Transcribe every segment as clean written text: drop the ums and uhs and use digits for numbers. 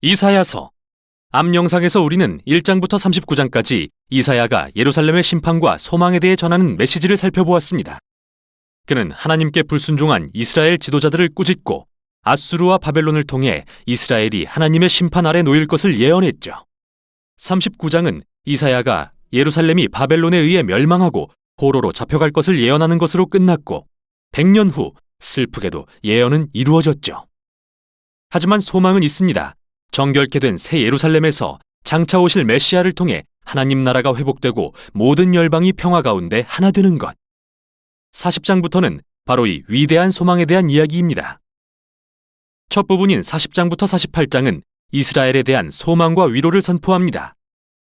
이사야서. 앞 영상에서 우리는 1장부터 39장까지 이사야가 예루살렘의 심판과 소망에 대해 전하는 메시지를 살펴보았습니다. 그는 하나님께 불순종한 이스라엘 지도자들을 꾸짖고 아수르와 바벨론을 통해 이스라엘이 하나님의 심판 아래 놓일 것을 예언했죠. 39장은 이사야가 예루살렘이 바벨론에 의해 멸망하고 포로로 잡혀갈 것을 예언하는 것으로 끝났고 100년 후 슬프게도 예언은 이루어졌죠. 하지만 소망은 있습니다. 정결케 된 새 예루살렘에서 장차 오실 메시아를 통해 하나님 나라가 회복되고 모든 열방이 평화 가운데 하나 되는 것. 40장부터는 바로 이 위대한 소망에 대한 이야기입니다. 첫 부분인 40장부터 48장은 이스라엘에 대한 소망과 위로를 선포합니다.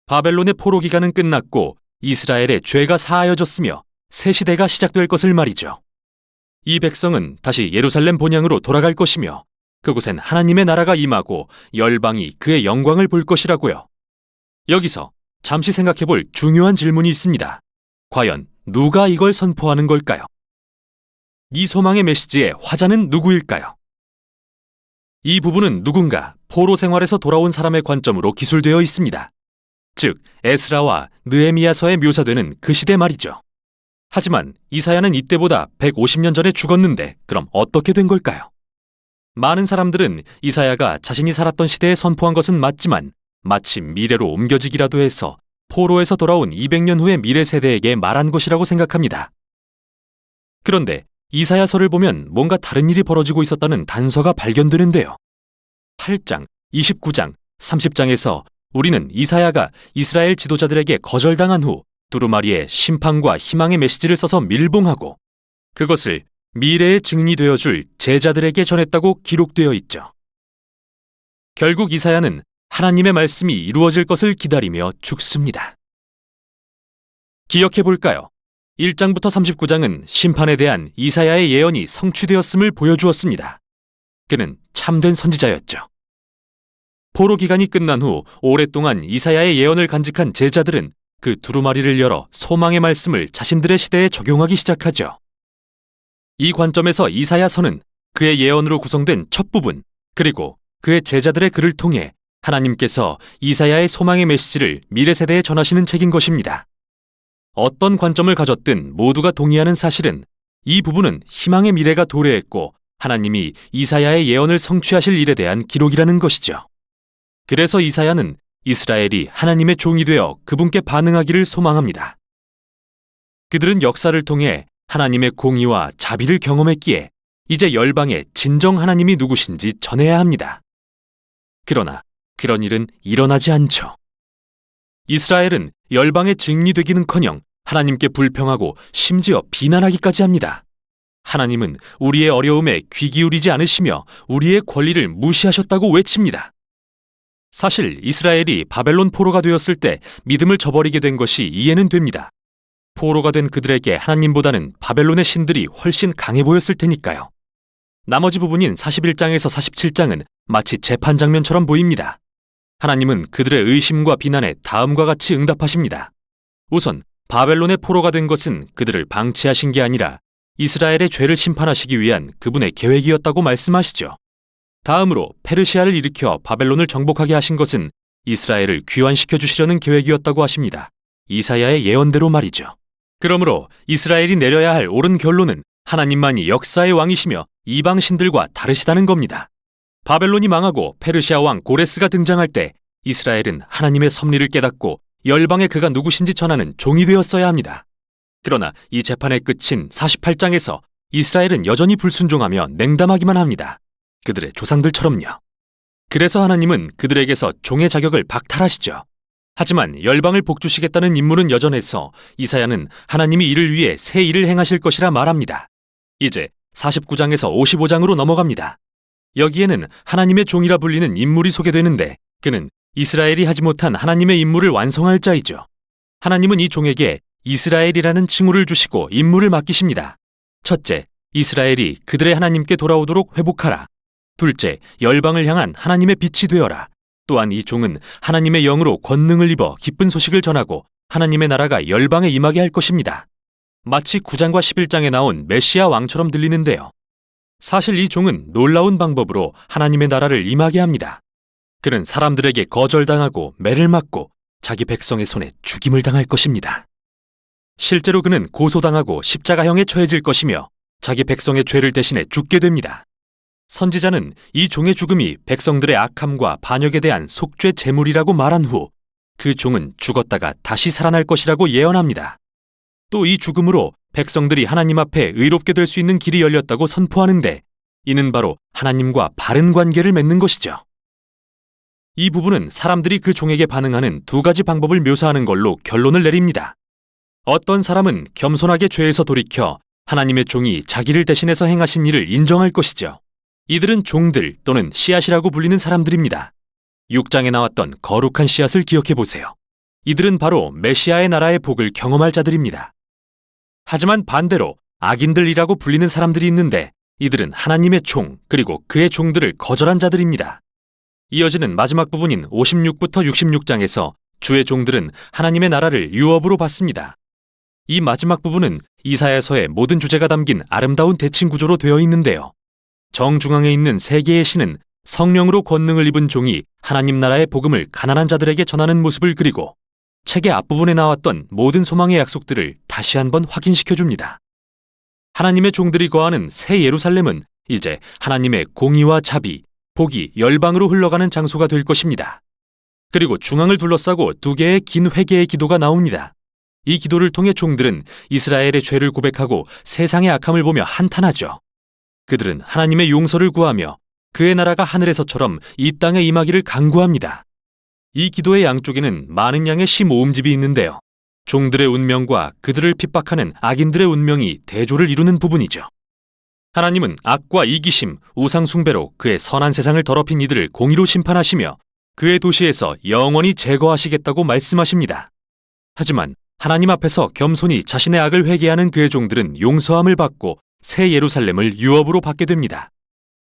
바벨론의 포로 기간은 끝났고 이스라엘의 죄가 사하여졌으며 새 시대가 시작될 것을 말이죠. 이 백성은 다시 예루살렘 본향으로 돌아갈 것이며 그곳엔 하나님의 나라가 임하고 열방이 그의 영광을 볼 것이라고요. 여기서 잠시 생각해볼 중요한 질문이 있습니다. 과연 누가 이걸 선포하는 걸까요? 이 소망의 메시지의 화자는 누구일까요? 이 부분은 누군가 포로 생활에서 돌아온 사람의 관점으로 기술되어 있습니다. 즉, 에스라와 느헤미야서에 묘사되는 그 시대 말이죠. 하지만 이사야는 이때보다 150년 전에 죽었는데 그럼 어떻게 된 걸까요? 많은 사람들은 이사야가 자신이 살았던 시대에 선포한 것은 맞지만 마치 미래로 옮겨지기라도 해서 포로에서 돌아온 200년 후의 미래 세대에게 말한 것이라고 생각합니다. 그런데 이사야서를 보면 뭔가 다른 일이 벌어지고 있었다는 단서가 발견되는데요. 8장, 29장, 30장에서 우리는 이사야가 이스라엘 지도자들에게 거절당한 후 두루마리에 심판과 희망의 메시지를 써서 밀봉하고 그것을 미래의 증인이 되어줄 제자들에게 전했다고 기록되어 있죠. 결국 이사야는 하나님의 말씀이 이루어질 것을 기다리며 죽습니다. 기억해 볼까요? 1장부터 39장은 심판에 대한 이사야의 예언이 성취되었음을 보여주었습니다. 그는 참된 선지자였죠. 포로 기간이 끝난 후 오랫동안 이사야의 예언을 간직한 제자들은 그 두루마리를 열어 소망의 말씀을 자신들의 시대에 적용하기 시작하죠. 이 관점에서 이사야서는 그의 예언으로 구성된 첫 부분, 그리고 그의 제자들의 글을 통해 하나님께서 이사야의 소망의 메시지를 미래 세대에 전하시는 책인 것입니다. 어떤 관점을 가졌든 모두가 동의하는 사실은 이 부분은 희망의 미래가 도래했고 하나님이 이사야의 예언을 성취하실 일에 대한 기록이라는 것이죠. 그래서 이사야는 이스라엘이 하나님의 종이 되어 그분께 반응하기를 소망합니다. 그들은 역사를 통해 하나님의 공의와 자비를 경험했기에 이제 열방에 진정 하나님이 누구신지 전해야 합니다. 그러나 그런 일은 일어나지 않죠. 이스라엘은 열방의 증인이 되기는커녕 하나님께 불평하고 심지어 비난하기까지 합니다. 하나님은 우리의 어려움에 귀 기울이지 않으시며 우리의 권리를 무시하셨다고 외칩니다. 사실 이스라엘이 바벨론 포로가 되었을 때 믿음을 저버리게 된 것이 이해는 됩니다. 포로가 된 그들에게 하나님보다는 바벨론의 신들이 훨씬 강해 보였을 테니까요. 나머지 부분인 41장에서 47장은 마치 재판 장면처럼 보입니다. 하나님은 그들의 의심과 비난에 다음과 같이 응답하십니다. 우선 바벨론의 포로가 된 것은 그들을 방치하신 게 아니라 이스라엘의 죄를 심판하시기 위한 그분의 계획이었다고 말씀하시죠. 다음으로 페르시아를 일으켜 바벨론을 정복하게 하신 것은 이스라엘을 귀환시켜 주시려는 계획이었다고 하십니다. 이사야의 예언대로 말이죠. 그러므로 이스라엘이 내려야 할 옳은 결론은 하나님만이 역사의 왕이시며 이방 신들과 다르시다는 겁니다. 바벨론이 망하고 페르시아 왕 고레스가 등장할 때 이스라엘은 하나님의 섭리를 깨닫고 열방에 그가 누구신지 전하는 종이 되었어야 합니다. 그러나 이 재판의 끝인 48장에서 이스라엘은 여전히 불순종하며 냉담하기만 합니다. 그들의 조상들처럼요. 그래서 하나님은 그들에게서 종의 자격을 박탈하시죠. 하지만 열방을 복주시겠다는 임무는 여전해서 이사야는 하나님이 이를 위해 새 일을 행하실 것이라 말합니다. 이제 49장에서 55장으로 넘어갑니다. 여기에는 하나님의 종이라 불리는 인물이 소개되는데 그는 이스라엘이 하지 못한 하나님의 임무를 완성할 자이죠. 하나님은 이 종에게 이스라엘이라는 칭호를 주시고 임무를 맡기십니다. 첫째, 이스라엘이 그들의 하나님께 돌아오도록 회복하라. 둘째, 열방을 향한 하나님의 빛이 되어라. 또한 이 종은 하나님의 영으로 권능을 입어 기쁜 소식을 전하고 하나님의 나라가 열방에 임하게 할 것입니다. 마치 9장과 11장에 나온 메시아 왕처럼 들리는데요. 사실 이 종은 놀라운 방법으로 하나님의 나라를 임하게 합니다. 그는 사람들에게 거절당하고 매를 맞고 자기 백성의 손에 죽임을 당할 것입니다. 실제로 그는 고소당하고 십자가형에 처해질 것이며 자기 백성의 죄를 대신해 죽게 됩니다. 선지자는 이 종의 죽음이 백성들의 악함과 반역에 대한 속죄 제물이라고 말한 후 그 종은 죽었다가 다시 살아날 것이라고 예언합니다. 또 이 죽음으로 백성들이 하나님 앞에 의롭게 될 수 있는 길이 열렸다고 선포하는데 이는 바로 하나님과 바른 관계를 맺는 것이죠. 이 부분은 사람들이 그 종에게 반응하는 두 가지 방법을 묘사하는 걸로 결론을 내립니다. 어떤 사람은 겸손하게 죄에서 돌이켜 하나님의 종이 자기를 대신해서 행하신 일을 인정할 것이죠. 이들은 종들 또는 씨앗이라고 불리는 사람들입니다. 6장에 나왔던 거룩한 씨앗을 기억해 보세요. 이들은 바로 메시아의 나라의 복을 경험할 자들입니다. 하지만 반대로 악인들이라고 불리는 사람들이 있는데 이들은 하나님의 종 그리고 그의 종들을 거절한 자들입니다. 이어지는 마지막 부분인 56부터 66장에서 주의 종들은 하나님의 나라를 유업으로 받습니다. 이 마지막 부분은 이사야서의 모든 주제가 담긴 아름다운 대칭 구조로 되어 있는데요. 정중앙에 있는 세 개의 신은 성령으로 권능을 입은 종이 하나님 나라의 복음을 가난한 자들에게 전하는 모습을 그리고 책의 앞부분에 나왔던 모든 소망의 약속들을 다시 한번 확인시켜 줍니다. 하나님의 종들이 거하는 새 예루살렘은 이제 하나님의 공의와 자비, 복이 열방으로 흘러가는 장소가 될 것입니다. 그리고 중앙을 둘러싸고 두 개의 긴 회개의 기도가 나옵니다. 이 기도를 통해 종들은 이스라엘의 죄를 고백하고 세상의 악함을 보며 한탄하죠. 그들은 하나님의 용서를 구하며 그의 나라가 하늘에서처럼 이 땅에 임하기를 간구합니다. 이 기도의 양쪽에는 많은 양의 시 모음집이 있는데요. 종들의 운명과 그들을 핍박하는 악인들의 운명이 대조를 이루는 부분이죠. 하나님은 악과 이기심, 우상숭배로 그의 선한 세상을 더럽힌 이들을 공의로 심판하시며 그의 도시에서 영원히 제거하시겠다고 말씀하십니다. 하지만 하나님 앞에서 겸손히 자신의 악을 회개하는 그의 종들은 용서함을 받고 새 예루살렘을 유업으로 받게 됩니다.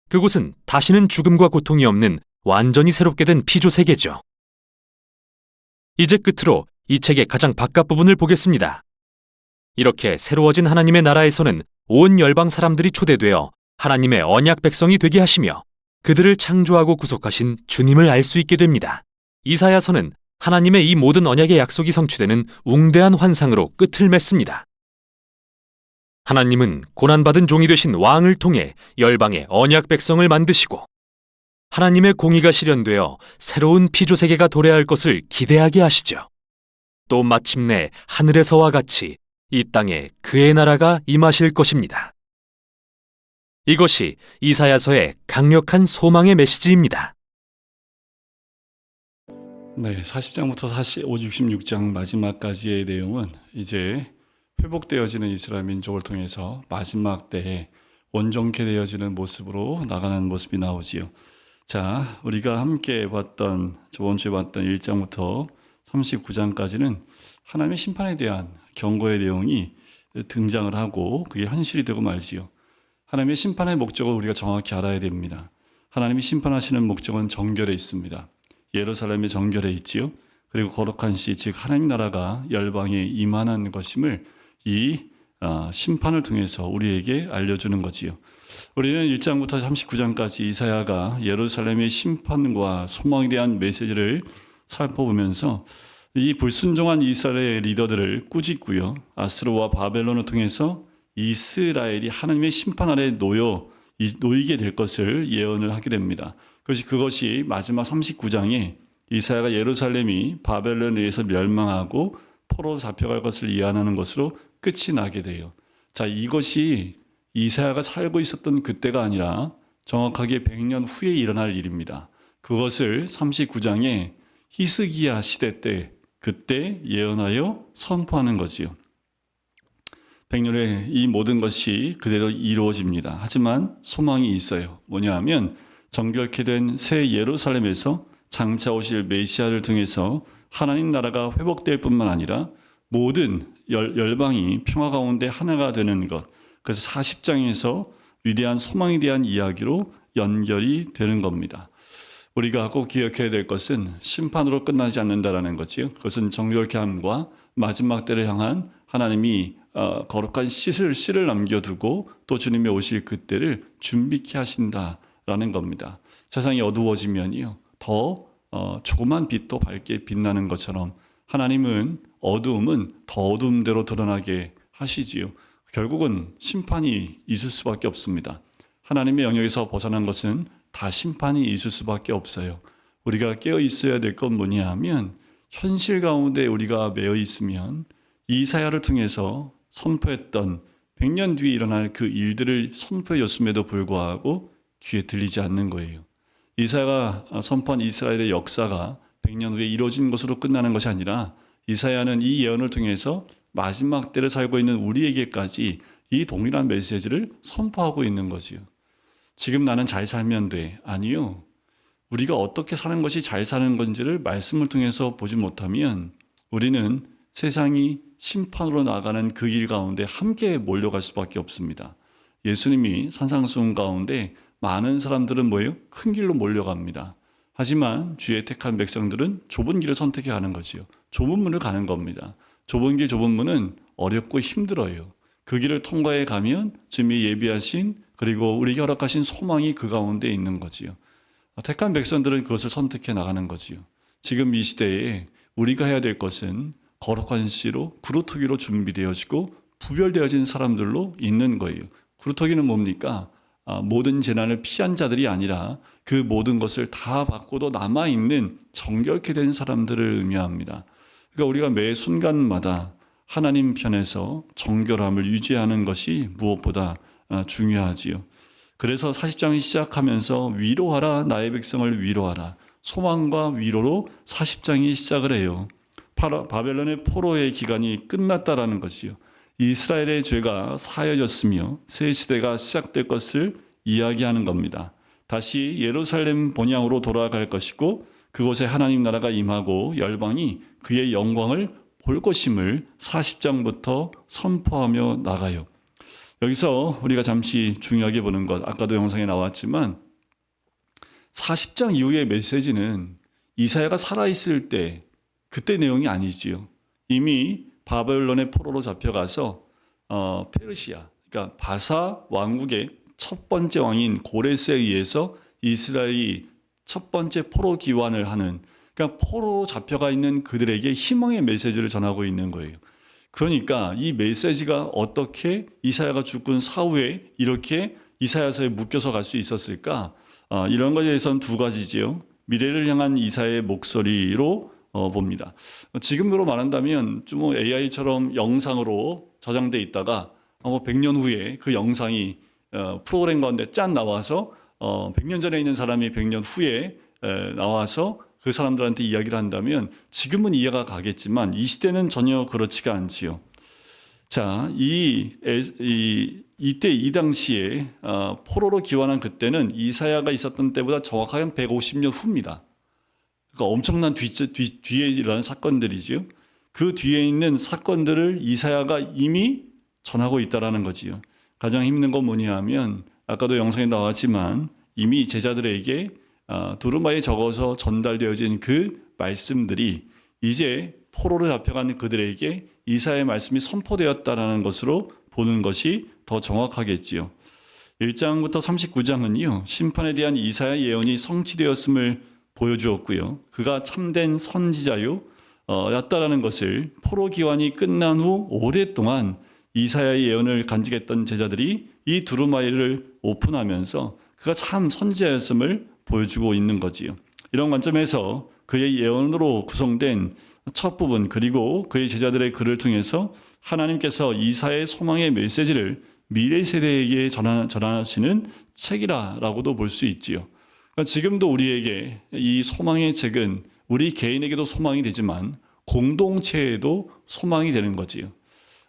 그곳은 다시는 죽음과 고통이 없는 완전히 새롭게 된 피조 세계죠. 이제 끝으로 이 책의 가장 바깥 부분을 보겠습니다. 이렇게 새로워진 하나님의 나라에서는 온 열방 사람들이 초대되어 하나님의 언약 백성이 되게 하시며 그들을 창조하고 구속하신 주님을 알 수 있게 됩니다. 이사야서는 하나님의 이 모든 언약의 약속이 성취되는 웅대한 환상으로 끝을 맺습니다. 하나님은 고난받은 종이 되신 왕을 통해 열방의 언약 백성을 만드시고 하나님의 공의가 실현되어 새로운 피조세계가 도래할 것을 기대하게 하시죠. 또 마침내 하늘에서와 같이 이 땅에 그의 나라가 임하실 것입니다. 이것이 이사야서의 강력한 소망의 메시지입니다. 네, 40장부터 66장 마지막까지의 내용은 이제 회복되어지는 이스라엘 민족을 통해서 마지막 때에 온전케 되어지는 모습으로 나가는 모습이 나오지요. 자, 우리가 함께 봤던 저번 주에 봤던 1장부터 39장까지는 하나님의 심판에 대한 경고의 내용이 등장을 하고 그게 현실이 되고 말지요. 하나님의 심판의 목적을 우리가 정확히 알아야 됩니다. 하나님이 심판하시는 목적은 정결에 있습니다. 예루살렘의 정결에 있지요. 그리고 거룩한 시, 즉 하나님 나라가 열방에 임하는 것임을 이 심판을 통해서 우리에게 알려주는 거지요. 우리는 1장부터 39장까지 이사야가 예루살렘의 심판과 소망에 대한 메시지를 살펴보면서 이 불순종한 이스라엘의 리더들을 꾸짖고요. 아스로와 바벨론을 통해서 이스라엘이 하나님의 심판 아래 놓이게 될 것을 예언을 하게 됩니다. 그것이 마지막 39장에 이사야가 예루살렘이 바벨론에 의해서 멸망하고 포로로 잡혀갈 것을 예언하는 것으로 끝이 나게 돼요. 자, 이것이 이사야가 살고 있었던 그때가 아니라 정확하게 100년 후에 일어날 일입니다. 그것을 39장에 히스기야 시대 때 그때 예언하여 선포하는 거지요. 100년 후에 이 모든 것이 그대로 이루어집니다. 하지만 소망이 있어요. 뭐냐 하면 정결케 된 새 예루살렘에서 장차 오실 메시아를 통해서 하나님 나라가 회복될 뿐만 아니라 모든 열방이 평화 가운데 하나가 되는 것. 그래서 40장에서 위대한 소망에 대한 이야기로 연결이 되는 겁니다. 우리가 꼭 기억해야 될 것은 심판으로 끝나지 않는다라는 거지요. 그것은 정결케 함과 마지막 때를 향한 하나님이 거룩한 씨를 남겨두고 또 주님의 오실 그때를 준비케 하신다라는 겁니다. 세상이 어두워지면요, 더 조그만 빛도 밝게 빛나는 것처럼 하나님은 어두움은 더 어두움대로 드러나게 하시지요. 결국은 심판이 있을 수밖에 없습니다. 하나님의 영역에서 벗어난 것은 다 심판이 있을 수밖에 없어요. 우리가 깨어 있어야 될 건 뭐냐 하면 현실 가운데 우리가 매여 있으면 이사야를 통해서 선포했던 100년 뒤에 일어날 그 일들을 선포해 줬음에도 불구하고 귀에 들리지 않는 거예요. 이사야가 선포한 이스라엘의 역사가 100년 후에 이루어진 것으로 끝나는 것이 아니라 이사야는 이 예언을 통해서 마지막 때를 살고 있는 우리에게까지 이 동일한 메시지를 선포하고 있는 거지요. 지금 나는 잘 살면 돼. 아니요. 우리가 어떻게 사는 것이 잘 사는 건지를 말씀을 통해서 보지 못하면 우리는 세상이 심판으로 나가는 그 길 가운데 함께 몰려갈 수밖에 없습니다. 예수님이 산상수훈 가운데 많은 사람들은 뭐예요? 큰 길로 몰려갑니다. 하지만 주의 택한 백성들은 좁은 길을 선택해 가는 거지요. 좁은 문을 가는 겁니다. 좁은 길, 좁은 문은 어렵고 힘들어요. 그 길을 통과해 가면 주님이 예비하신 그리고 우리에게 허락하신 소망이 그 가운데 있는 거지요. 택한 백성들은 그것을 선택해 나가는 거지요. 지금 이 시대에 우리가 해야 될 것은 거룩한 씨로 그루터기로 준비되어지고 부별되어진 사람들로 있는 거예요. 그루터기는 뭡니까? 모든 재난을 피한 자들이 아니라 그 모든 것을 다 받고도 남아있는 정결케 된 사람들을 의미합니다. 그러니까 우리가 매 순간마다 하나님 편에서 정결함을 유지하는 것이 무엇보다 중요하지요. 그래서 40장이 시작하면서 위로하라 나의 백성을 위로하라 소망과 위로로 40장이 시작을 해요. 바벨론의 포로의 기간이 끝났다라는 것이요. 이스라엘의 죄가 사여졌으며 새 시대가 시작될 것을 이야기하는 겁니다. 다시 예루살렘 본향으로 돌아갈 것이고 그곳에 하나님 나라가 임하고 열방이 그의 영광을 볼 것임을 40장부터 선포하며 나가요. 여기서 우리가 잠시 중요하게 보는 것, 아까도 영상에 나왔지만 40장 이후의 메시지는 이사야가 살아있을 때 그때 내용이 아니지요. 이미 바벨론의 포로로 잡혀가서 페르시아, 그러니까 바사 왕국의 첫 번째 왕인 고레스에 의해서 이스라엘이 첫 번째 포로 기환을 하는, 그러니까 포로로 잡혀가 있는 그들에게 희망의 메시지를 전하고 있는 거예요. 그러니까 이 메시지가 어떻게 이사야가 죽은 사후에 이렇게 이사야서에 묶여서 갈 수 있었을까? 이런 것에 대해서는 두 가지지요. 미래를 향한 이사야의 목소리로 봅니다. 지금으로 말한다면 좀 AI처럼 영상으로 저장돼 있다가 100년 후에 그 영상이 프로그램 가운데 짠 나와서 100년 전에 있는 사람이 100년 후에 나와서 그 사람들한테 이야기를 한다면 지금은 이해가 가겠지만 이 시대는 전혀 그렇지가 않지요. 자, 이때 이 당시에 포로로 기환한 그때는 이사야가 있었던 때보다 정확하게 150년 후입니다. 그러니까 엄청난 뒤에 일어난 사건들이지요. 그 뒤에 있는 사건들을 이사야가 이미 전하고 있다라는 거지요. 가장 힘든 건 뭐냐 하면 아까도 영상에 나왔지만 이미 제자들에게 두루마리에 적어서 전달되어진 그 말씀들이 이제 포로로 잡혀간 그들에게 이사야의 말씀이 선포되었다라는 것으로 보는 것이 더 정확하겠지요. 1장부터 39장은요. 심판에 대한 이사야 예언이 성취되었음을 보여주었고요. 그가 참된 선지자요 였다라는 것을 포로 기환이 끝난 후 오랫동안 이사야의 예언을 간직했던 제자들이 이 두루마리를 오픈하면서 그가 참 선지자였음을 보여주고 있는 거지요. 이런 관점에서 그의 예언으로 구성된 첫 부분 그리고 그의 제자들의 글을 통해서 하나님께서 이사야의 소망의 메시지를 미래 세대에게 전하시는 책이라고도 볼 수 있지요. 그러니까 지금도 우리에게 이 소망의 책은 우리 개인에게도 소망이 되지만 공동체에도 소망이 되는 거지요.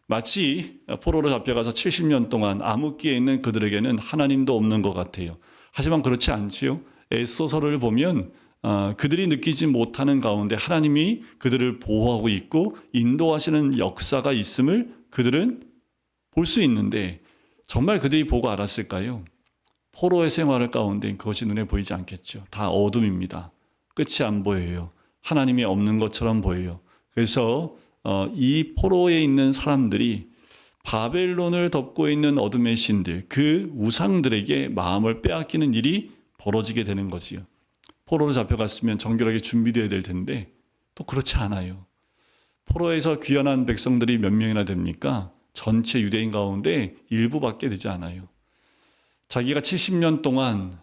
마치 포로로 잡혀가서 70년 동안 암흑기에 있는 그들에게는 하나님도 없는 것 같아요. 하지만 그렇지 않지요. 에스더서를 보면 그들이 느끼지 못하는 가운데 하나님이 그들을 보호하고 있고 인도하시는 역사가 있음을 그들은 볼 수 있는데 정말 그들이 보고 알았을까요? 포로의 생활을 가운데 그것이 눈에 보이지 않겠죠. 다 어둠입니다. 끝이 안 보여요. 하나님이 없는 것처럼 보여요. 그래서 이 포로에 있는 사람들이 바벨론을 덮고 있는 어둠의 신들, 그 우상들에게 마음을 빼앗기는 일이 벌어지게 되는 거지요. 포로로 잡혀갔으면 정결하게 준비되어야 될 텐데 또 그렇지 않아요. 포로에서 귀환한 백성들이 몇 명이나 됩니까? 전체 유대인 가운데 일부밖에 되지 않아요. 자기가 70년 동안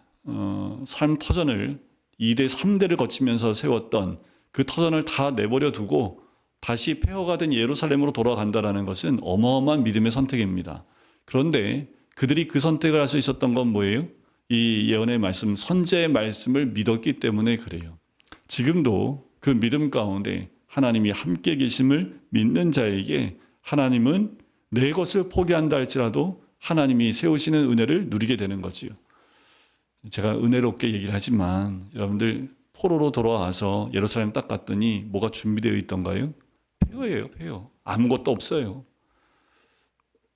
삶 터전을 2대 3대를 거치면서 세웠던 그 터전을 다 내버려 두고 다시 폐허가 된 예루살렘으로 돌아간다는 것은 어마어마한 믿음의 선택입니다. 그런데 그들이 그 선택을 할 수 있었던 건 뭐예요? 이 예언의 말씀, 선지자의 말씀을 믿었기 때문에 그래요. 지금도 그 믿음 가운데 하나님이 함께 계심을 믿는 자에게 하나님은 내 것을 포기한다 할지라도 하나님이 세우시는 은혜를 누리게 되는 거지요. 제가 은혜롭게 얘기를 하지만 여러분들 포로로 돌아와서 예루살렘 딱 갔더니 뭐가 준비되어 있던가요? 폐허예요, 폐허. 아무것도 없어요.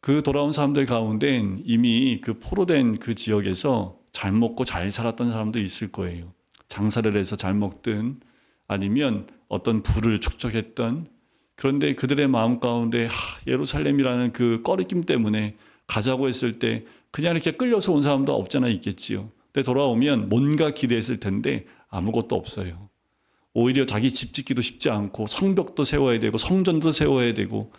그 돌아온 사람들 가운데는 이미 그 포로된 그 지역에서 잘 먹고 잘 살았던 사람도 있을 거예요. 장사를 해서 잘 먹든 아니면 어떤 부를 축적했던, 그런데 그들의 마음 가운데 예루살렘이라는 그 꺼리낌 때문에 가자고 했을 때 그냥 이렇게 끌려서 온 사람도 없잖아 있겠지요. 근데 돌아오면 뭔가 기대했을 텐데 아무것도 없어요. 오히려 자기 집 짓기도 쉽지 않고 성벽도 세워야 되고 성전도 세워야 되고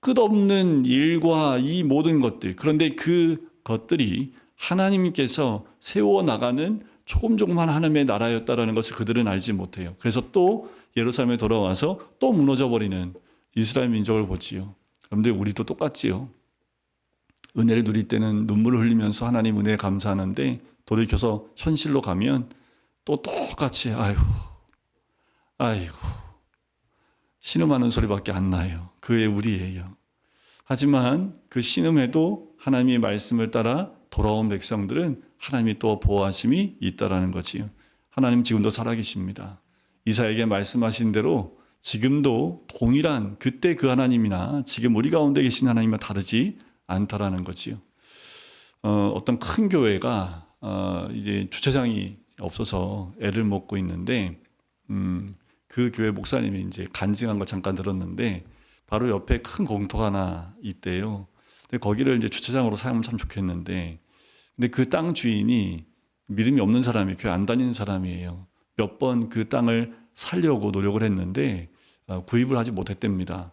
끝없는 일과 이 모든 것들, 그런데 그 것들이 하나님께서 세워나가는 조금조금한 하나님의 나라였다라는 것을 그들은 알지 못해요. 그래서 또 예루살렘에 돌아와서 또 무너져버리는 이스라엘 민족을 보지요. 그런데 우리도 똑같지요. 은혜를 누릴 때는 눈물을 흘리면서 하나님 은혜에 감사하는데 돌이켜서 현실로 가면 또 똑같이 아이고 신음하는 소리밖에 안 나요. 그게 우리예요. 하지만 그 신음에도 하나님의 말씀을 따라 돌아온 백성들은 하나님이 또 보호하심이 있다라는 거지요. 하나님 지금도 살아계십니다. 이사야에게 말씀하신 대로 지금도 동일한 그때 그 하나님이나 지금 우리 가운데 계신 하나님과 다르지 않다라는 거지요. 어떤 큰 교회가 이제 주차장이 없어서 애를 먹고 있는데 그 교회 목사님이 이제 간증한 거 잠깐 들었는데 바로 옆에 큰 공터가 하나 있대요. 근데 거기를 이제 주차장으로 사용하면 참 좋겠는데, 근데 그 땅 주인이 믿음이 없는 사람이 교회 안 다니는 사람이에요. 몇 번 그 땅을 살려고 노력을 했는데 구입을 하지 못했답니다.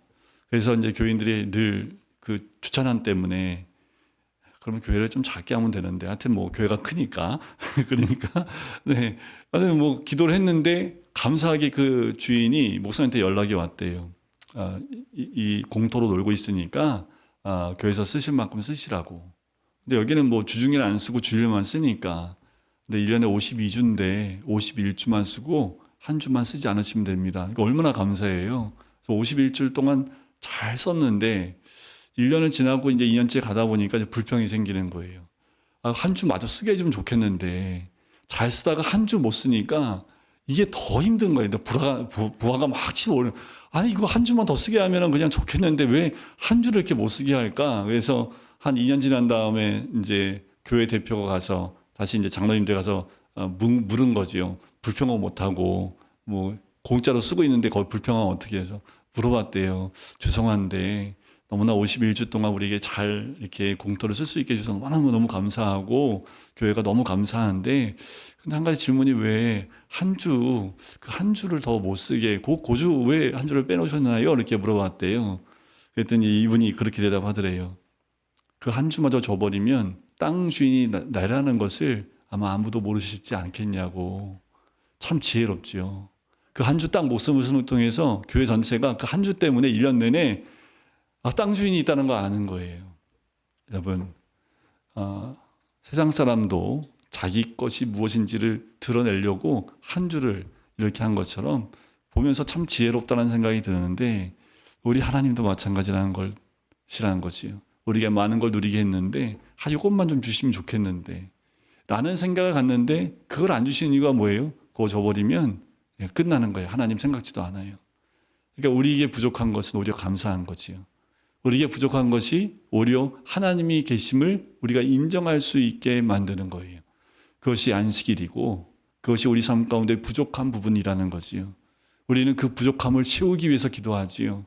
그래서 이제 교인들이 늘 그 주차난 때문에 그러면 교회를 좀 작게 하면 되는데, 하여튼 뭐 교회가 크니까 그러니까 네, 하여튼 뭐 기도를 했는데 감사하게 그 주인이 목사님한테 연락이 왔대요. 이 공터로 놀고 있으니까 교회에서 쓰실 만큼 쓰시라고. 근데 여기는 뭐 주중에는 안 쓰고 주일만 쓰니까. 근데 1년에 52주인데 51주만 쓰고 한 주만 쓰지 않으시면 됩니다. 그러니까 얼마나 감사해요. 그래서 51주 동안 잘 썼는데 1년을 지나고 이제 2년째 가다 보니까 이제 불평이 생기는 거예요. 한 주 마저 쓰게 해주면 좋겠는데 잘 쓰다가 한 주 못 쓰니까 이게 더 힘든 거예요. 부하가 막 치고 오는. 아니 이거 한 주만 더 쓰게 하면 그냥 좋겠는데 왜 한 주를 이렇게 못 쓰게 할까? 그래서 한 2년 지난 다음에 이제 교회 대표가 가서 다시 이제 장로님들 가서 물은 거지요. 불평을 못 하고 뭐 공짜로 쓰고 있는데 거기 불평하면 어떻게 해서 물어봤대요. 죄송한데 너무나 51주 동안 우리에게 잘 이렇게 공터를 쓸 수 있게 해주셔서 너무 감사하고 교회가 너무 감사한데, 근데 한 가지 질문이 왜 한 주, 그 한 주를 더 못 쓰게, 고주 왜 한 주를 빼놓으셨나요? 이렇게 물어봤대요. 그랬더니 이분이 그렇게 대답하더래요. 그 한 주마저 줘버리면 땅 주인이 나라는 것을 아마 아무도 모르시지 않겠냐고. 참 지혜롭죠. 그 한 주 땅 못 쓰는 통해서 교회 전체가 그 한 주 때문에 1년 내내 땅 주인이 있다는 거 아는 거예요. 여러분, 세상 사람도 자기 것이 무엇인지를 드러내려고 한 주를 이렇게 한 것처럼 보면서 참 지혜롭다는 생각이 드는데, 우리 하나님도 마찬가지라는 것이라는 거지요. 우리가 많은 걸 누리게 했는데 이것만 좀 주시면 좋겠는데 라는 생각을 갖는데, 그걸 안 주시는 이유가 뭐예요? 그거 줘버리면 끝나는 거예요. 하나님 생각지도 않아요. 그러니까 우리에게 부족한 것은 오히려 감사한 거지요. 우리에게 부족한 것이 오히려 하나님이 계심을 우리가 인정할 수 있게 만드는 거예요. 그것이 안식일이고 그것이 우리 삶 가운데 부족한 부분이라는 거지요. 우리는 그 부족함을 채우기 위해서 기도하지요.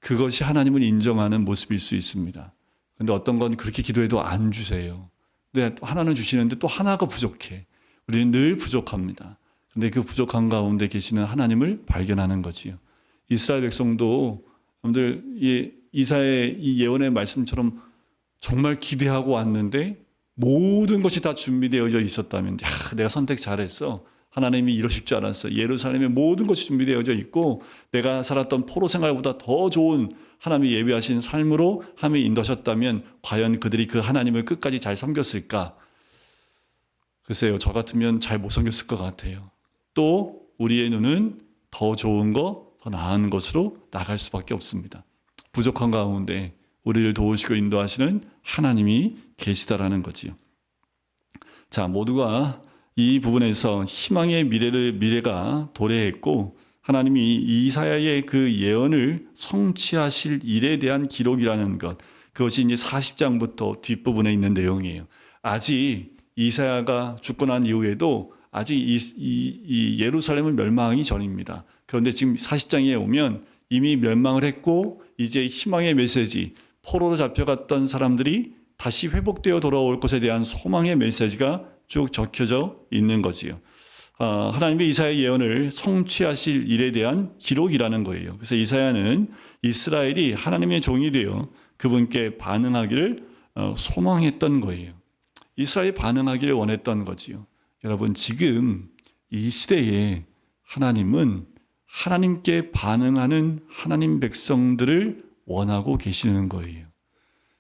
그것이 하나님을 인정하는 모습일 수 있습니다. 그런데 어떤 건 그렇게 기도해도 안 주세요. 근데 하나는 주시는데 또 하나가 부족해. 우리는 늘 부족합니다. 근데 그 부족한 가운데 계시는 하나님을 발견하는 거지요. 이스라엘 백성도 여러분들 이 이사야의 이 예언의 말씀처럼 정말 기대하고 왔는데 모든 것이 다 준비되어져 있었다면, 야, 내가 선택 잘했어. 하나님이 이러실 줄 알았어. 예루살렘에 모든 것이 준비되어져 있고 내가 살았던 포로 생활보다 더 좋은 하나님이 예비하신 삶으로 하나님이 인도하셨다면 과연 그들이 그 하나님을 끝까지 잘 섬겼을까? 글쎄요, 저 같으면 잘 못 섬겼을 것 같아요. 또 우리의 눈은 더 좋은 거, 더 나은 것으로 나갈 수밖에 없습니다. 부족한 가운데 우리를 도우시고 인도하시는 하나님이 계시다라는 거지요. 자, 모두가 이 부분에서 희망의 미래가 도래했고 하나님이 이사야의 그 예언을 성취하실 일에 대한 기록이라는 것, 그것이 이제 40장부터 뒷부분에 있는 내용이에요. 아직 이사야가 죽고 난 이후에도 아직 이 예루살렘을 멸망하기 전입니다. 그런데 지금 40장에 오면 이미 멸망을 했고 이제 희망의 메시지, 포로로 잡혀갔던 사람들이 다시 회복되어 돌아올 것에 대한 소망의 메시지가 쭉 적혀져 있는 거지요. 하나님의 이사야의 예언을 성취하실 일에 대한 기록이라는 거예요. 그래서 이사야는 이스라엘이 하나님의 종이 되어 그분께 반응하기를 소망했던 거예요. 이스라엘이 반응하기를 원했던 거지요. 여러분, 지금 이 시대에 하나님은 하나님께 반응하는 하나님 백성들을 원하고 계시는 거예요.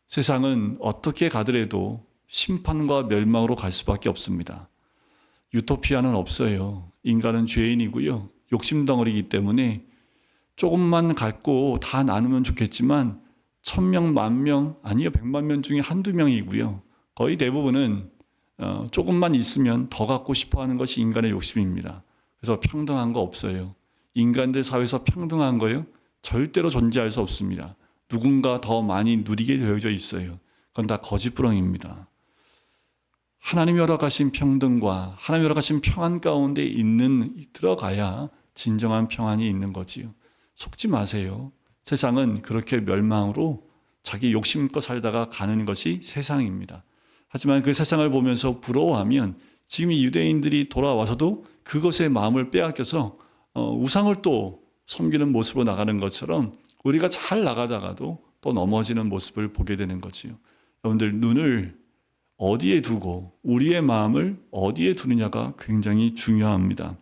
세상은 어떻게 가더라도 심판과 멸망으로 갈 수밖에 없습니다. 유토피아는 없어요. 인간은 죄인이고요. 욕심덩어리이기 때문에 조금만 갖고 다 나누면 좋겠지만 1000명, 10,000명, 아니요 100만 명 중에 한두 명이고요. 거의 대부분은 조금만 있으면 더 갖고 싶어하는 것이 인간의 욕심입니다. 그래서 평등한 거 없어요. 인간들 사회에서 평등한 거요? 절대로 존재할 수 없습니다. 누군가 더 많이 누리게 되어져 있어요. 그건 다 거짓부렁입니다. 하나님이 허락하신 평등과 하나님이 허락하신 평안 가운데 들어가야 진정한 평안이 있는 거지요. 속지 마세요. 세상은 그렇게 멸망으로 자기 욕심껏 살다가 가는 것이 세상입니다. 하지만 그 세상을 보면서 부러워하면 지금 이 유대인들이 돌아와서도 그것에 마음을 빼앗겨서 우상을 또 섬기는 모습으로 나가는 것처럼 우리가 잘 나가다가도 또 넘어지는 모습을 보게 되는 거지요. 여러분들, 눈을 어디에 두고 우리의 마음을 어디에 두느냐가 굉장히 중요합니다.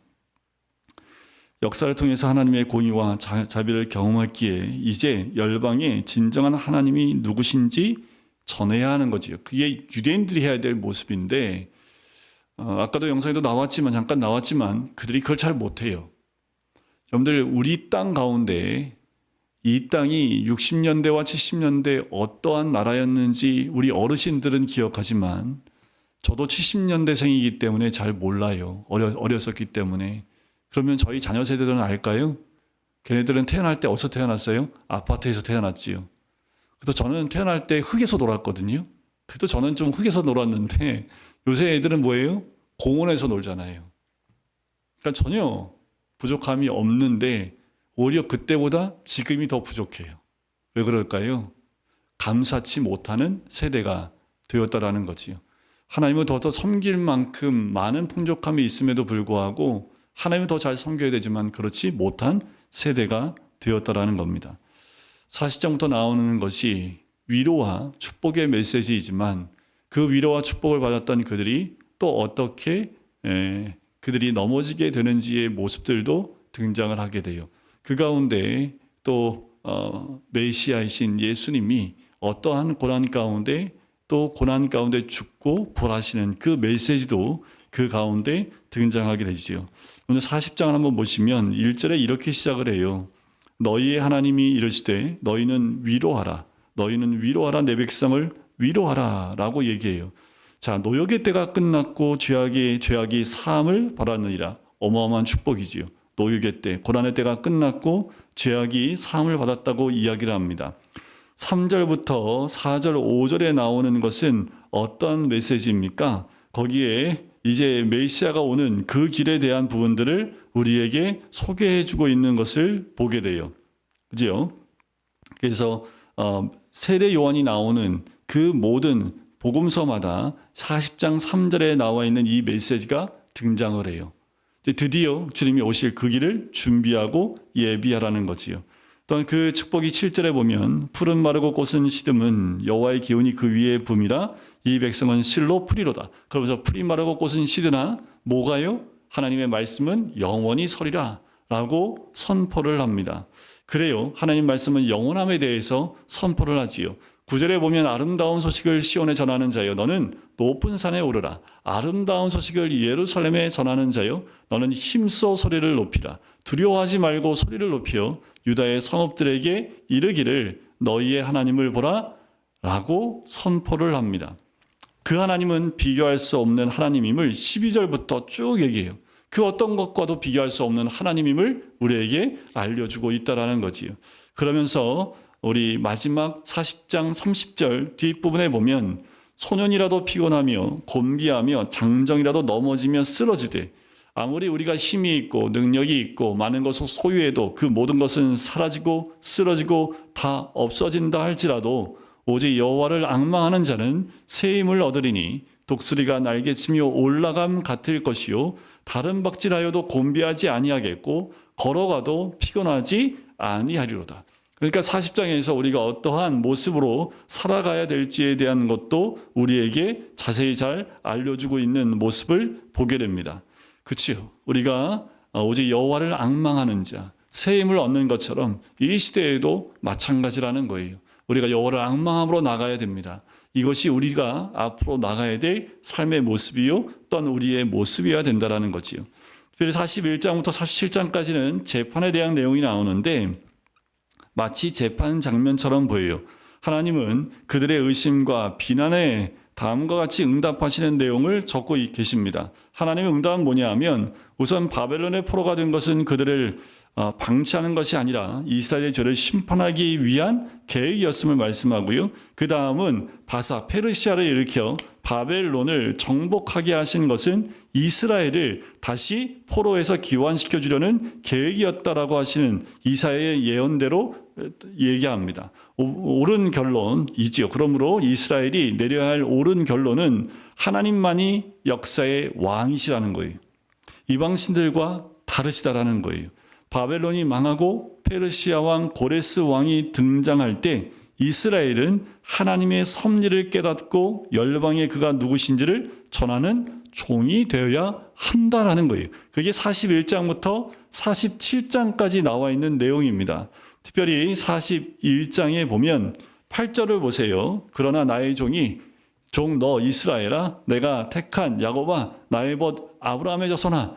역사를 통해서 하나님의 공의와 자비를 경험했기에 이제 열방에 진정한 하나님이 누구신지 전해야 하는 거지요. 그게 유대인들이 해야 될 모습인데 아까도 영상에도 잠깐 나왔지만 그들이 그걸 잘 못해요. 여러분들, 우리 땅 가운데 이 땅이 60년대와 70년대 어떠한 나라였는지 우리 어르신들은 기억하지만 저도 70년대생이기 때문에 잘 몰라요. 어렸었기 때문에. 그러면 저희 자녀 세대들은 알까요? 걔네들은 태어날 때 어디서 태어났어요? 아파트에서 태어났지요. 그래서 저는 태어날 때 흙에서 놀았거든요. 그래도 저는 좀 흙에서 놀았는데 요새 애들은 뭐예요? 공원에서 놀잖아요. 그러니까 전혀 부족함이 없는데 오히려 그때보다 지금이 더 부족해요. 왜 그럴까요? 감사치 못하는 세대가 되었다라는 거지요. 하나님을 더 섬길 만큼 많은 풍족함이 있음에도 불구하고 하나님을 더 잘 섬겨야 되지만 그렇지 못한 세대가 되었다라는 겁니다. 40장부터 나오는 것이 위로와 축복의 메시지이지만 그 위로와 축복을 받았던 그들이 또 어떻게 그들이 넘어지게 되는지의 모습들도 등장을 하게 돼요. 그 가운데 또 메시아이신 예수님이 어떠한 고난 가운데 또 고난 가운데 죽고 부활하시는 그 메시지도 그 가운데 등장하게 되지요. 오늘 40장을 한번 보시면 1절에 이렇게 시작을 해요. 너희의 하나님이 이르시되 너희는 위로하라. 너희는 위로하라. 내 백성을 위로하라 라고 얘기해요. 자, 노역의 때가 끝났고 죄악이 사함을 받았느니라. 어마어마한 축복이지요. 노역의 때, 고난의 때가 끝났고 죄악이 사함을 받았다고 이야기를 합니다. 3절부터 4절, 5절에 나오는 것은 어떤 메시지입니까? 거기에 이제 메시아가 오는 그 길에 대한 부분들을 우리에게 소개해주고 있는 것을 보게 돼요. 그죠? 그래서 세례 요한이 나오는 그 모든 복음서마다 40장 3절에 나와 있는 이 메시지가 등장을 해요. 이제 드디어 주님이 오실 그 길을 준비하고 예비하라는 거지요. 또한 그 축복이 7절에 보면 푸른 마르고 꽃은 시듬은 여호와의 기운이 그 위에 붐이라 이 백성은 실로 풀이로다. 그러면서 풀이 마르고 꽃은 시드나 뭐가요? 하나님의 말씀은 영원히 서리라 라고 선포를 합니다. 그래요. 하나님 말씀은 영원함에 대해서 선포를 하지요. 9절에 보면 아름다운 소식을 시온에 전하는 자여 너는 높은 산에 오르라. 아름다운 소식을 예루살렘에 전하는 자여 너는 힘써 소리를 높이라. 두려워하지 말고 소리를 높여 유다의 성읍들에게 이르기를 너희의 하나님을 보라 라고 선포를 합니다. 그 하나님은 비교할 수 없는 하나님임을 12절부터 쭉 얘기해요. 그 어떤 것과도 비교할 수 없는 하나님임을 우리에게 알려주고 있다라는 거지요. 그러면서 우리 마지막 40장 30절 뒷부분에 보면 소년이라도 피곤하며 곤비하며 장정이라도 넘어지며 쓰러지되 아무리 우리가 힘이 있고 능력이 있고 많은 것을 소유해도 그 모든 것은 사라지고 쓰러지고 다 없어진다 할지라도 오직 여호와를 앙망하는 자는 새 힘을 얻으리니 독수리가 날개치며 올라감 같을 것이요 다른 박질하여도 곤비하지 아니하겠고 걸어가도 피곤하지 아니하리로다. 그러니까 40장에서 우리가 어떠한 모습으로 살아가야 될지에 대한 것도 우리에게 자세히 잘 알려주고 있는 모습을 보게 됩니다. 그렇죠. 우리가 오직 여호와를 앙망하는 자, 새 힘을 얻는 것처럼 이 시대에도 마찬가지라는 거예요. 우리가 여호와를 앙망함으로 나가야 됩니다. 이것이 우리가 앞으로 나가야 될 삶의 모습이요 또한 우리의 모습이어야 된다는 거지요. 특별히 41장부터 47장까지는 재판에 대한 내용이 나오는데 마치 재판 장면처럼 보여요. 하나님은 그들의 의심과 비난에 다음과 같이 응답하시는 내용을 적고 계십니다. 하나님의 응답은 뭐냐 하면 우선 바벨론의 포로가 된 것은 그들을 방치하는 것이 아니라 이스라엘의 죄를 심판하기 위한 계획이었음을 말씀하고요. 그 다음은 바사 페르시아를 일으켜 바벨론을 정복하게 하신 것은 이스라엘을 다시 포로에서 기환시켜 주려는 계획이었다라고 하시는 이사야의 예언대로 얘기합니다. 옳은 결론이지요. 그러므로 이스라엘이 내려야 할 옳은 결론은 하나님만이 역사의 왕이시라는 거예요. 이방신들과 다르시다라는 거예요. 바벨론이 망하고 페르시아 왕 고레스 왕이 등장할 때 이스라엘은 하나님의 섭리를 깨닫고 열방에 그가 누구신지를 전하는 종이 되어야 한다라는 거예요. 그게 41장부터 47장까지 나와 있는 내용입니다. 특별히 41장에 보면 8절을 보세요. 그러나 나의 종이 종 너 이스라엘아 내가 택한 야곱아 나의 벗 아브라함의 자손아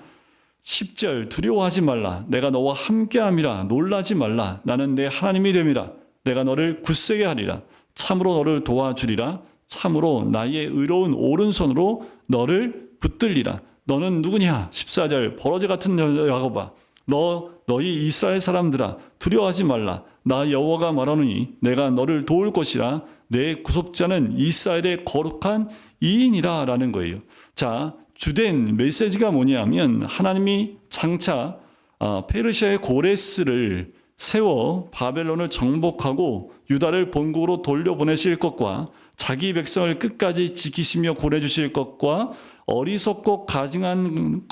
10절 두려워하지 말라 내가 너와 함께함이라 놀라지 말라 나는 내 하나님이 됨이라 내가 너를 굳세게 하리라 참으로 너를 도와주리라 참으로 나의 의로운 오른손으로 너를 붙들리라 너는 누구냐 14절 버러지 같은 야곱아 너희 이스라엘 사람들아 두려워하지 말라 나 여호와가 말하노니 내가 너를 도울 것이라 내 구속자는 이스라엘의 거룩한 이인이라 라는 거예요. 자, 주된 메시지가 뭐냐면 하나님이 장차 페르시아의 고레스를 세워 바벨론을 정복하고 유다를 본국으로 돌려보내실 것과 자기 백성을 끝까지 지키시며 고려주실 것과 어리석고 가증한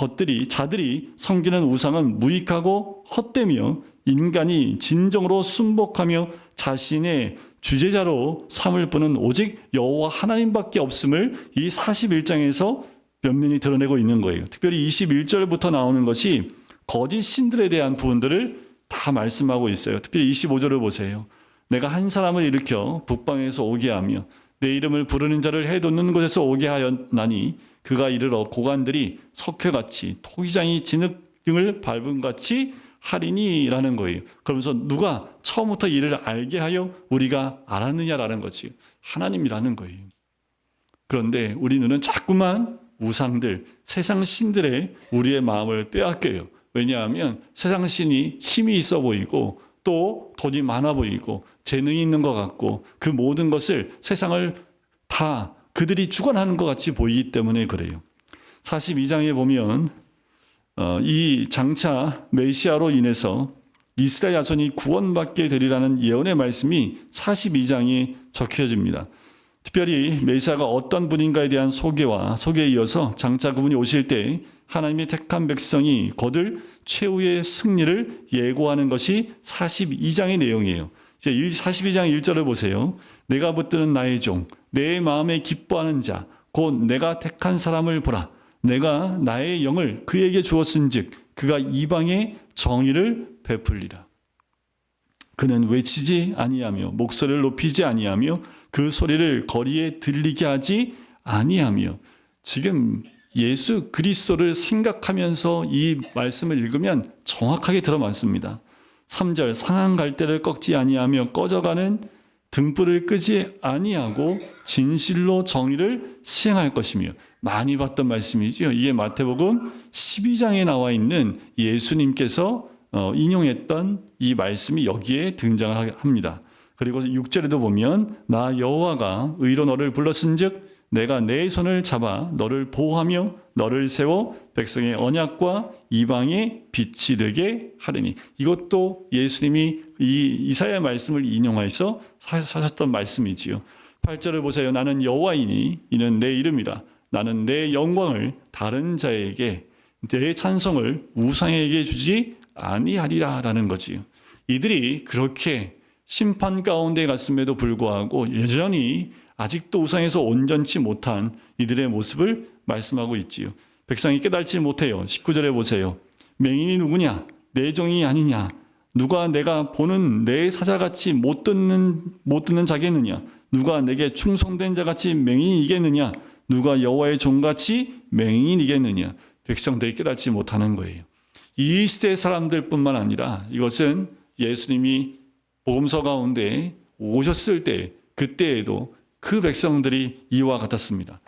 자들이 섬기는 우상은 무익하고 헛되며 인간이 진정으로 순복하며 자신의 주제자로 삼을 분은 오직 여호와 하나님밖에 없음을 이 41장에서 면면히 드러내고 있는 거예요. 특별히 21절부터 나오는 것이 거짓 신들에 대한 부분들을 다 말씀하고 있어요. 특별히 25절을 보세요. 내가 한 사람을 일으켜 북방에서 오게 하며 내 이름을 부르는 자를 해돋는 곳에서 오게 하였나니 그가 이르러 고관들이 석회같이 토기장이 진흙등을 밟음같이 하리니라는 거예요. 그러면서 누가 처음부터 이를 알게 하여 우리가 알았느냐라는 거지. 하나님이라는 거예요. 그런데 우리는 자꾸만 우상들, 세상 신들의 우리의 마음을 빼앗겨요. 왜냐하면 세상 신이 힘이 있어 보이고 또 돈이 많아 보이고 재능이 있는 것 같고 그 모든 것을 세상을 다 그들이 주관하는 것 같이 보이기 때문에 그래요. 42장에 보면 이 장차 메시아로 인해서 이스라엘 자손이 구원받게 되리라는 예언의 말씀이 42장에 적혀집니다. 특별히 메시아가 어떤 분인가에 대한 소개와 소개에 이어서 장차 그분이 오실 때 하나님이 택한 백성이 거둘 최후의 승리를 예고하는 것이 42장의 내용이에요. 이제 42장 1절을 보세요. 내가 붙드는 나의 종, 내 마음에 기뻐하는 자, 곧 내가 택한 사람을 보라. 내가 나의 영을 그에게 주었은즉 그가 이방에 정의를 베풀리라. 그는 외치지 아니하며 목소리를 높이지 아니하며 그 소리를 거리에 들리게 하지 아니하며. 지금 예수 그리스도를 생각하면서 이 말씀을 읽으면 정확하게 들어맞습니다. 3절 상한 갈대를 꺾지 아니하며 꺼져가는 등불을 끄지 아니하고 진실로 정의를 시행할 것이며. 많이 봤던 말씀이죠. 이게 마태복음 12장에 나와 있는 예수님께서 인용했던 이 말씀이 여기에 등장을 합니다. 그리고 6절에도 보면 나 여호와가 의로 너를 불렀은즉 내가 내 손을 잡아 너를 보호하며 너를 세워 백성의 언약과 이방의 빛이 되게 하리니. 이것도 예수님이 이 이사야 말씀을 인용하여서 하셨던 말씀이지요. 8절을 보세요. 나는 여호와이니 이는 내 이름이라. 나는 내 영광을 다른 자에게 내 찬송을 우상에게 주지 아니하리라 라는 거지요. 이들이 그렇게 심판 가운데 갔음에도 불구하고 여전히 아직도 우상에서 온전치 못한 이들의 모습을 말씀하고 있지요. 백성이 깨달지 못해요. 19절에 보세요. 맹인이 누구냐? 내 종이 아니냐? 누가 내가 보는 내 사자같이 못 듣는 자겠느냐? 누가 내게 충성된 자같이 맹인이겠느냐? 누가 여호와의 종같이 맹인이겠느냐? 백성들이 깨닫지 못하는 거예요. 이 시대 사람들뿐만 아니라 이것은 예수님이 복음서 가운데 오셨을 때 그때에도 그 백성들이 이와 같았습니다.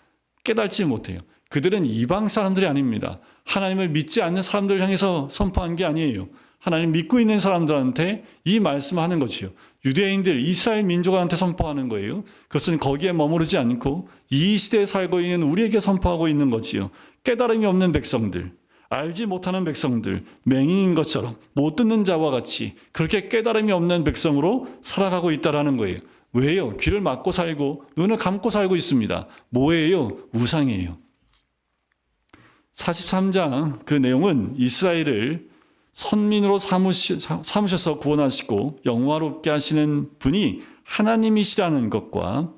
깨닫지 못해요. 그들은 이방 사람들이 아닙니다. 하나님을 믿지 않는 사람들을 향해서 선포한 게 아니에요. 하나님 믿고 있는 사람들한테 이 말씀을 하는 것이요. 유대인들, 이스라엘 민족한테 선포하는 거예요. 그것은 거기에 머무르지 않고 이 시대에 살고 있는 우리에게 선포하고 있는 거지요. 깨달음이 없는 백성들, 알지 못하는 백성들, 맹인인 것처럼 못 듣는 자와 같이 그렇게 깨달음이 없는 백성으로 살아가고 있다는 거예요. 왜요? 귀를 막고 살고 눈을 감고 살고 있습니다. 뭐예요? 우상이에요. 43장 그 내용은 이스라엘을 선민으로 삼으셔서 구원하시고 영화롭게 하시는 분이 하나님이시라는 것과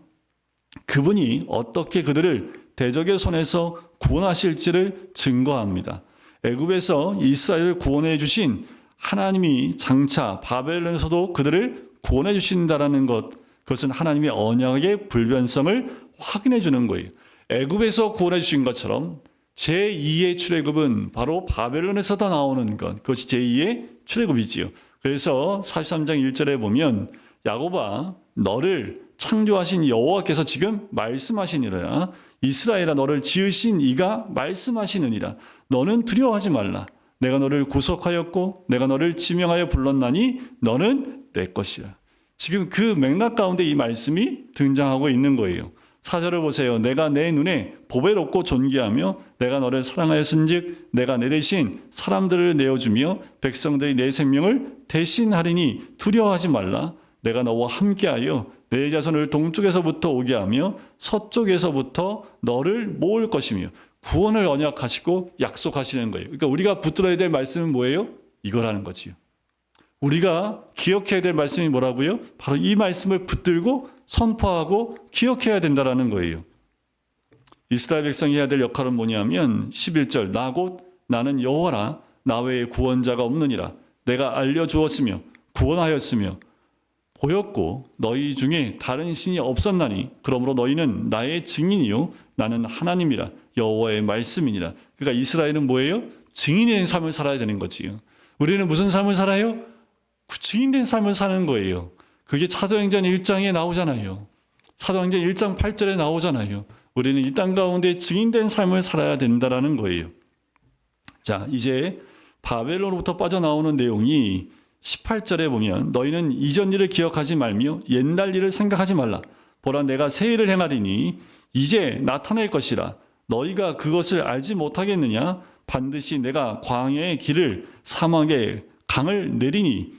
그분이 어떻게 그들을 대적의 손에서 구원하실지를 증거합니다. 애굽에서 이스라엘을 구원해 주신 하나님이 장차 바벨론에서도 그들을 구원해 주신다라는 것, 그것은 하나님의 언약의 불변성을 확인해 주는 거예요. 애굽에서 구원해 주신 것처럼 제2의 출애굽은 바로 바벨론에서도 나오는 것, 그것이 제2의 출애굽이지요. 그래서 43장 1절에 보면 야곱아 너를 창조하신 여호와께서 지금 말씀하시니라. 이스라엘아 너를 지으신 이가 말씀하시느니라. 너는 두려워하지 말라. 내가 너를 구속하였고 내가 너를 지명하여 불렀나니 너는 내 것이라. 지금 그 맥락 가운데 이 말씀이 등장하고 있는 거예요. 4절을 보세요. 내가 내 눈에 보배롭고 존귀하며 내가 너를 사랑하였은즉 내가 내 대신 사람들을 내어주며 백성들이 내 생명을 대신하리니 두려워하지 말라. 내가 너와 함께하여 내 자손을 동쪽에서부터 오게 하며 서쪽에서부터 너를 모을 것이며. 구원을 언약하시고 약속하시는 거예요. 그러니까 우리가 붙들어야 될 말씀은 뭐예요? 이거라는 거지요. 우리가 기억해야 될 말씀이 뭐라고요? 바로 이 말씀을 붙들고 선포하고 기억해야 된다는 거예요. 이스라엘 백성이 해야 될 역할은 뭐냐면 11절 나 곧 나는 여호와라. 나 외에 구원자가 없느니라. 내가 알려주었으며 구원하였으며 보였고 너희 중에 다른 신이 없었나니 그러므로 너희는 나의 증인이요 나는 하나님이라. 여호와의 말씀이니라. 그러니까 이스라엘은 뭐예요? 증인된 삶을 살아야 되는 거지요. 우리는 무슨 삶을 살아요? 증인된 삶을 사는 거예요. 그게 사도행전 1장에 나오잖아요. 사도행전 1장 8절에 나오잖아요. 우리는 이 땅 가운데 증인된 삶을 살아야 된다라는 거예요. 자, 이제 바벨론으로부터 빠져나오는 내용이 18절에 보면 너희는 이전 일을 기억하지 말며 옛날 일을 생각하지 말라. 보라 내가 새 일을 행하리니 이제 나타낼 것이라. 너희가 그것을 알지 못하겠느냐? 반드시 내가 광야의 길을 사막에 강을 내리니.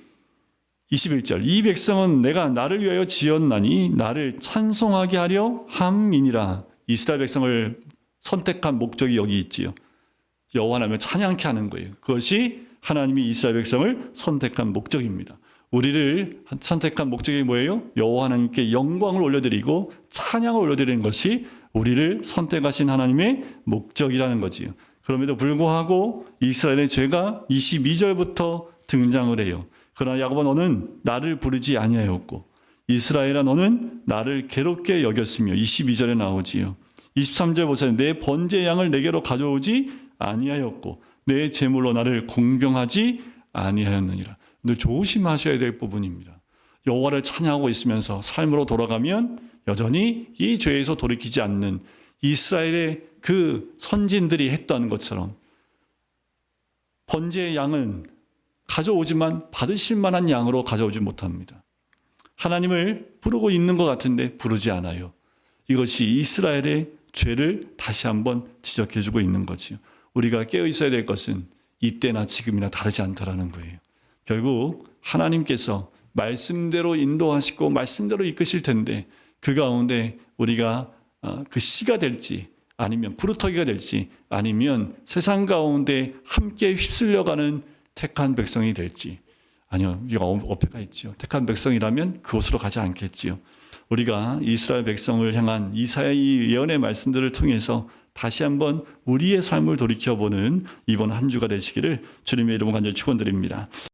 21절 이 백성은 내가 나를 위하여 지었나니 나를 찬송하게 하려 함이니라. 이스라엘 백성을 선택한 목적이 여기 있지요. 여호와 하나님을 찬양케 하는 거예요. 그것이 하나님이 이스라엘 백성을 선택한 목적입니다. 우리를 선택한 목적이 뭐예요? 여호와 하나님께 영광을 올려드리고 찬양을 올려드리는 것이 우리를 선택하신 하나님의 목적이라는 거지요. 그럼에도 불구하고 이스라엘의 죄가 22절부터 등장을 해요. 그러나 야곱아 너는 나를 부르지 아니하였고 이스라엘아 너는 나를 괴롭게 여겼으며 22절에 나오지요. 23절 보세요. 내 번제 양을 내게로 가져오지 아니하였고 내 제물로 나를 공경하지 아니하였느니라. 늘 조심하셔야 될 부분입니다. 여호와를 찬양하고 있으면서 삶으로 돌아가면 여전히 이 죄에서 돌이키지 않는 이스라엘의 그 선진들이 했던 것처럼 번제의 양은 가져오지만 받으실 만한 양으로 가져오지 못합니다. 하나님을 부르고 있는 것 같은데 부르지 않아요. 이것이 이스라엘의 죄를 다시 한번 지적해주고 있는 거지요. 우리가 깨어 있어야 될 것은 이때나 지금이나 다르지 않다라는 거예요. 결국 하나님께서 말씀대로 인도하시고 말씀대로 이끄실 텐데 그 가운데 우리가 그 씨가 될지 아니면 부루터기가 될지 아니면 세상 가운데 함께 휩쓸려가는 택한 백성이 될지 아니요. 우리가 어폐가 있지요. 택한 백성이라면 그곳으로 가지 않겠지요. 우리가 이스라엘 백성을 향한 이사야의 예언의 말씀들을 통해서 다시 한번 우리의 삶을 돌이켜보는 이번 한 주가 되시기를 주님의 이름으로 간절히 축원드립니다.